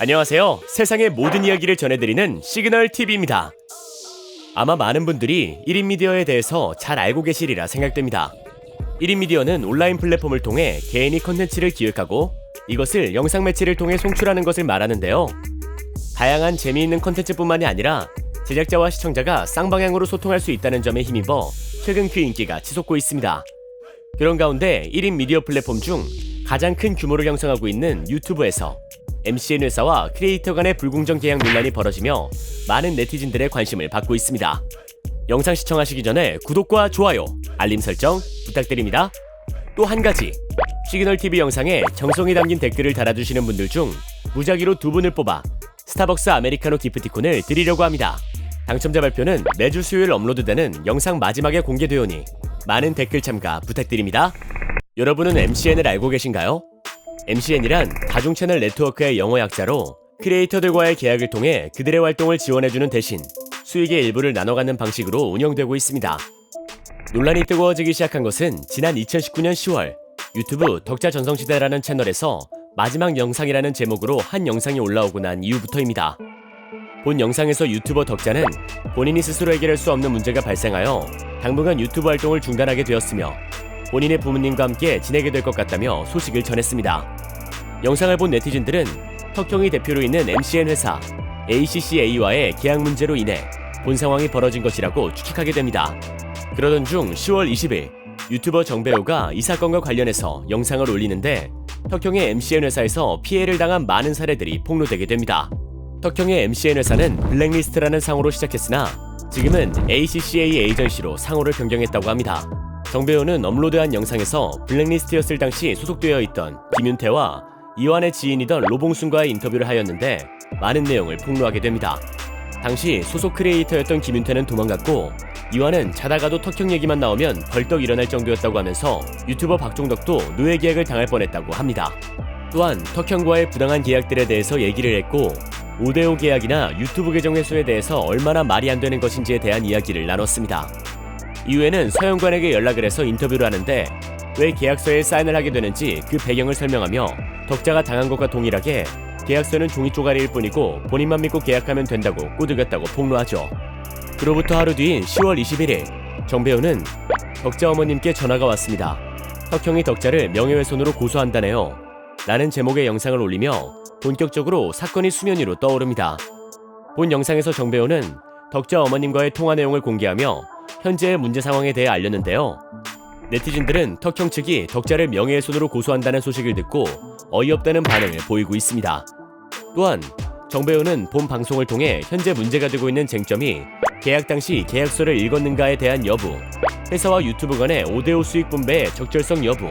안녕하세요. 세상의 모든 이야기를 전해드리는 시그널 TV입니다. 아마 많은 분들이 1인 미디어에 대해서 잘 알고 계시리라 생각됩니다. 1인 미디어는 온라인 플랫폼을 통해 개인이 컨텐츠를 기획하고 이것을 영상 매체를 통해 송출하는 것을 말하는데요. 다양한 재미있는 컨텐츠뿐만이 아니라 제작자와 시청자가 쌍방향으로 소통할 수 있다는 점에 힘입어 최근 그 인기가 치솟고 있습니다. 그런 가운데 1인 미디어 플랫폼 중 가장 큰 규모를 형성하고 있는 유튜브에서 MCN 회사와 크리에이터 간의 불공정 계약 논란이 벌어지며 많은 네티즌들의 관심을 받고 있습니다. 영상 시청하시기 전에 구독과 좋아요, 알림 설정 부탁드립니다. 또 한 가지, 시그널TV 영상에 정성이 담긴 댓글을 달아주시는 분들 중 무작위로 2분을 뽑아 스타벅스 아메리카노 기프티콘을 드리려고 합니다. 당첨자 발표는 매주 수요일 업로드되는 영상 마지막에 공개되오니 많은 댓글 참가 부탁드립니다. 여러분은 MCN을 알고 계신가요? MCN이란 다중 채널 네트워크의 영어 약자로 크리에이터들과의 계약을 통해 그들의 활동을 지원해주는 대신 수익의 일부를 나눠 갖는 방식으로 운영되고 있습니다. 논란이 뜨거워지기 시작한 것은 지난 2019년 10월 유튜브 덕자 전성시대라는 채널에서 마지막 영상이라는 제목으로 한 영상이 올라오고 난 이후부터입니다. 본 영상에서 유튜버 덕자는 본인이 스스로 해결할 수 없는 문제가 발생하여 당분간 유튜브 활동을 중단하게 되었으며 본인의 부모님과 함께 지내게 될 것 같다며 소식을 전했습니다. 영상을 본 네티즌들은 턱형이 대표로 있는 MCN 회사 ACCA와의 계약 문제로 인해 본 상황이 벌어진 것이라고 추측하게 됩니다. 그러던 중 10월 20일 유튜버 정배우가 이 사건과 관련해서 영상을 올리는데 턱형의 MCN 회사에서 피해를 당한 많은 사례들이 폭로되게 됩니다. 턱형의 MCN 회사는 블랙리스트라는 상호로 시작했으나 지금은 ACCA 에이전시로 상호를 변경했다고 합니다. 정배우는 업로드한 영상에서 블랙리스트였을 당시 소속되어 있던 김윤태와 이완의 지인이던 로봉순과의 인터뷰를 하였는데 많은 내용을 폭로하게 됩니다. 당시 소속 크리에이터였던 김윤태는 도망갔고 이완은 자다가도 턱형 얘기만 나오면 벌떡 일어날 정도였다고 하면서 유튜버 박종덕도 노예 계약을 당할 뻔했다고 합니다. 또한 턱형과의 부당한 계약들에 대해서 얘기를 했고 5대5 계약이나 유튜브 계정 회수에 대해서 얼마나 말이 안 되는 것인지에 대한 이야기를 나눴습니다. 이후에는 서영관에게 연락을 해서 인터뷰를 하는데 왜 계약서에 사인을 하게 되는지 그 배경을 설명하며 덕자가 당한 것과 동일하게 계약서는 종이 쪼가리일 뿐이고 본인만 믿고 계약하면 된다고 꼬드겼다고 폭로하죠. 그로부터 하루 뒤인 10월 21일 정배우는 덕자 어머님께 전화가 왔습니다. 턱형이 덕자를 명예훼손으로 고소한다네요. 라는 제목의 영상을 올리며 본격적으로 사건이 수면 위로 떠오릅니다. 본 영상에서 정배우는 덕자 어머님과의 통화 내용을 공개하며 현재의 문제 상황에 대해 알렸는데요. 네티즌들은 턱형 측이 덕자를 명예훼손으로 고소한다는 소식을 듣고 어이없다는 반응을 보이고 있습니다. 또한 정배우는 본 방송을 통해 현재 문제가 되고 있는 쟁점이 계약 당시 계약서를 읽었는가에 대한 여부, 회사와 유튜브 간의 5대5 수익 분배의 적절성 여부,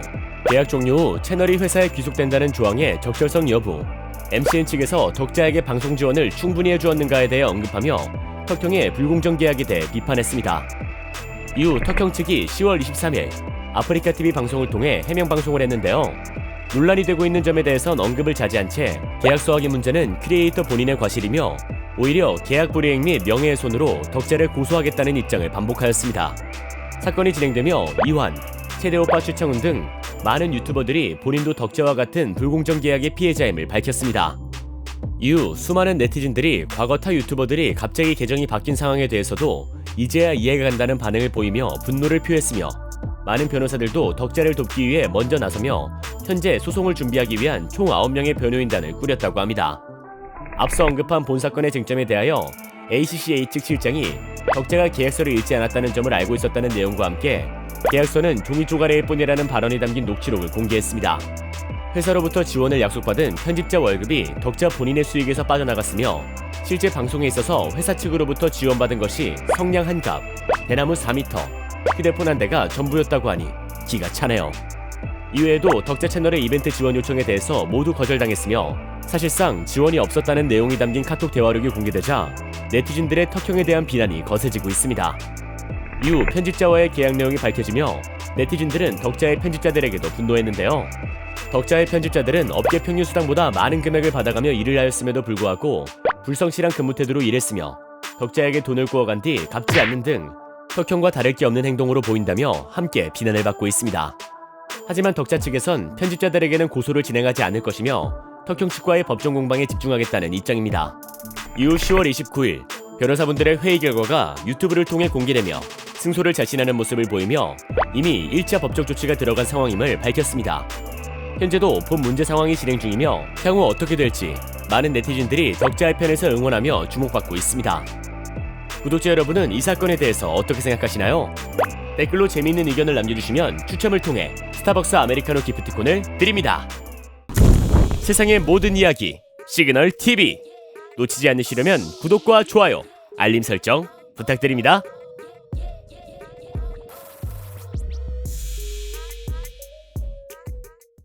계약 종료 후 채널이 회사에 귀속된다는 조항의 적절성 여부, MCN 측에서 덕자에게 방송 지원을 충분히 해주었는가에 대해 언급하며 턱형의 불공정 계약에 대해 비판했습니다. 이후 턱형 측이 10월 23일 아프리카TV 방송을 통해 해명 방송을 했는데요. 논란이 되고 있는 점에 대해선 언급을 자제한 채 계약서 확인 문제는 크리에이터 본인의 과실이며 오히려 계약 불이행 및 명예훼손으로 덕자를 고소하겠다는 입장을 반복하였습니다. 사건이 진행되며 이환, 최대오빠 최청훈 등 많은 유튜버들이 본인도 덕자와 같은 불공정 계약의 피해자임을 밝혔습니다. 이후 수많은 네티즌들이 과거 타 유튜버들이 갑자기 계정이 바뀐 상황에 대해서도 이제야 이해가 간다는 반응을 보이며 분노를 표했으며 많은 변호사들도 덕자를 돕기 위해 먼저 나서며 현재 소송을 준비하기 위한 총 9명의 변호인단을 꾸렸다고 합니다. 앞서 언급한 본 사건의 쟁점에 대하여 ACCA 측 실장이 덕자가 계약서를 읽지 않았다는 점을 알고 있었다는 내용과 함께 계약서는 종이 쪼가리일 뿐이라는 발언이 담긴 녹취록을 공개했습니다. 회사로부터 지원을 약속받은 편집자 월급이 덕자 본인의 수익에서 빠져나갔으며 실제 방송에 있어서 회사 측으로부터 지원받은 것이 성냥 한 갑, 대나무 4m, 휴대폰 한 대가 전부였다고 하니 기가 차네요. 이외에도 덕자 채널의 이벤트 지원 요청에 대해서 모두 거절당했으며 사실상 지원이 없었다는 내용이 담긴 카톡 대화록이 공개되자 네티즌들의 턱형에 대한 비난이 거세지고 있습니다. 이후 편집자와의 계약 내용이 밝혀지며 네티즌들은 덕자의 편집자들에게도 분노했는데요. 덕자의 편집자들은 업계 평균 수당보다 많은 금액을 받아가며 일을 하였음에도 불구하고 불성실한 근무 태도로 일했으며 덕자에게 돈을 구워간 뒤 갚지 않는 등 턱형과 다를 게 없는 행동으로 보인다며 함께 비난을 받고 있습니다. 하지만 덕자 측에선 편집자들에게는 고소를 진행하지 않을 것이며 턱형 치과의 법정 공방에 집중하겠다는 입장입니다. 이후 10월 29일 변호사분들의 회의 결과가 유튜브를 통해 공개되며 승소를 자신하는 모습을 보이며 이미 1차 법적 조치가 들어간 상황임을 밝혔습니다. 현재도 본 문제 상황이 진행 중이며 향후 어떻게 될지 많은 네티즌들이 덕자의 편에서 응원하며 주목받고 있습니다. 구독자 여러분은 이 사건에 대해서 어떻게 생각하시나요? 댓글로 재미있는 의견을 남겨주시면 추첨을 통해 스타벅스 아메리카노 기프티콘을 드립니다. 세상의 모든 이야기 시그널 TV 놓치지 않으시려면 구독과 좋아요, 알림 설정 부탁드립니다.